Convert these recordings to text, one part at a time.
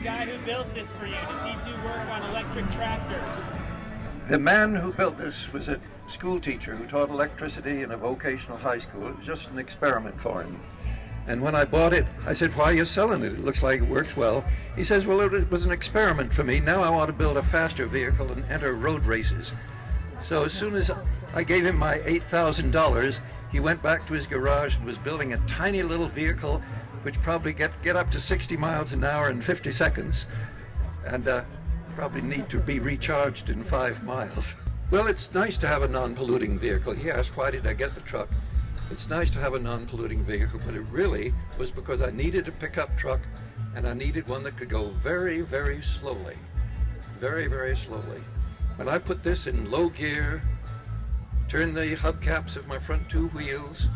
guy who built this for you, does he do work on electric tractors? The man who built this was a school teacher who taught electricity in a vocational high school. It was just an experiment for him. And when I bought it, I said, "Why are you selling it? It looks like it works well." He says, "Well, it was an experiment for me. Now I want to build a faster vehicle and enter road races." So as soon as I gave him my $8,000, he went back to his garage and was building a tiny little vehicle which probably get up to 60 miles an hour in 50 seconds and probably need to be recharged in 5 miles. Well, it's nice to have a non-polluting vehicle. He asked, why did I get the truck? It's nice to have a non-polluting vehicle, but it really was because I needed a pickup truck and I needed one that could go very, very slowly. Very, very slowly. When I put this in low gear, turn the hubcaps of my front 2 wheels,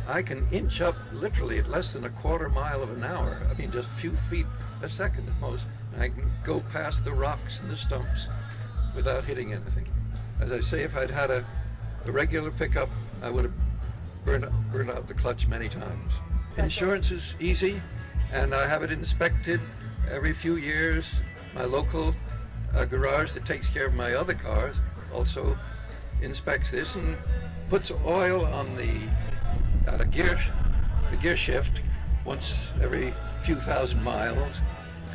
I can inch up literally at less than a quarter mile of an hour. I mean, just a few feet a second at most. And I can go past the rocks and the stumps without hitting anything. As I say, if I'd had a regular pickup, I would have burned out the clutch many times. Insurance is easy, and I have it inspected every few years. My local garage that takes care of my other cars also inspects this and puts oil on the gear shift once every few thousand miles,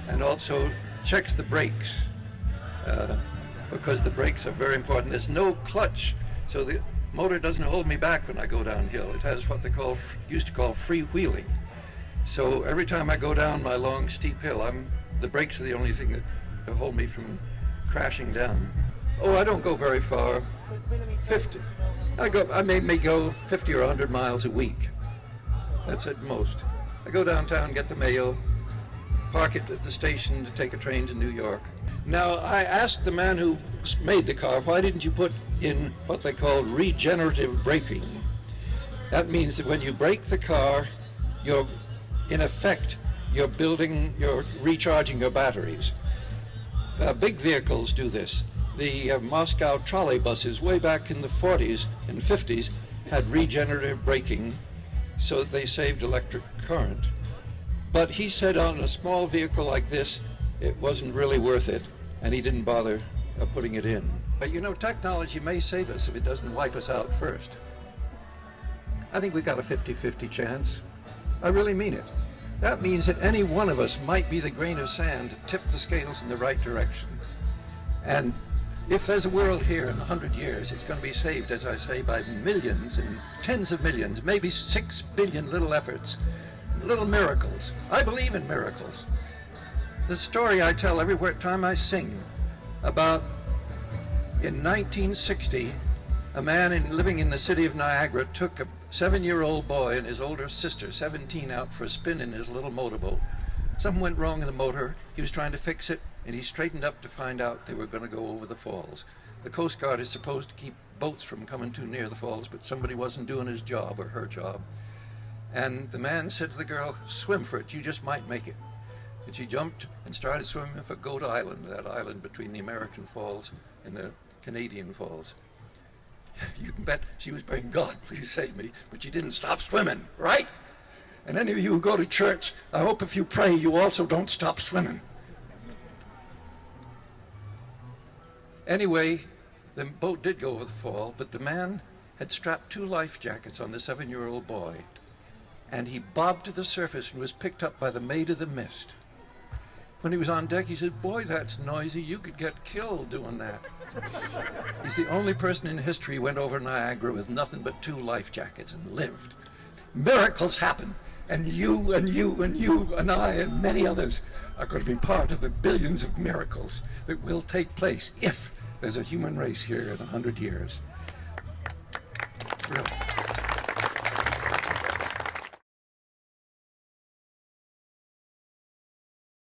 and also checks the brakes because the brakes are very important. There's no clutch, so the motor doesn't hold me back when I go downhill. It has what they used to call freewheeling. So every time I go down my long steep hill, the brakes are the only thing that hold me from crashing down. Oh, I don't go very far. 50. I may go 50 or 100 miles a week. That's at most. I go downtown, get the mail, park it at the station to take a train to New York. Now, I asked the man who made the car, why didn't you put in what they call regenerative braking? That means that when you brake the car, in effect, you're recharging your batteries. Big vehicles do this. The Moscow trolley buses way back in the 40s and 50s had regenerative braking so that they saved electric current. But he said on a small vehicle like this, it wasn't really worth it, and he didn't bother putting it in. But you know, technology may save us if it doesn't wipe us out first. I think we've got a 50-50 chance. I really mean it. That means that any one of us might be the grain of sand to tip the scales in the right direction. And if there's a world here in 100 years, it's going to be saved, as I say, by millions and tens of millions, maybe 6 billion little efforts, little miracles. I believe in miracles. The story I tell every time I sing about in 1960, a man living in the city of Niagara took a 7-year-old boy and his older sister, 17, out for a spin in his little motorboat. Something went wrong in the motor. He was trying to fix it, and he straightened up to find out they were going to go over the falls. The Coast Guard is supposed to keep boats from coming too near the falls, but somebody wasn't doing his job or her job. And the man said to the girl, "Swim for it, you just might make it." And she jumped and started swimming for Goat Island, that island between the American Falls and the Canadian Falls. You can bet she was praying, "God, please save me," but she didn't stop swimming, right? And any of you who go to church, I hope if you pray, you also don't stop swimming. Anyway, the boat did go over the fall, but the man had strapped 2 life jackets on the 7-year-old boy, and he bobbed to the surface and was picked up by the Maid of the Mist. When he was on deck, he said, "Boy, that's noisy. You could get killed doing that." He's the only person in history who went over Niagara with nothing but 2 life jackets and lived. Miracles happen, and you and you and you and I and many others are going to be part of the billions of miracles that will take place if there's a human race here in 100 years. Really.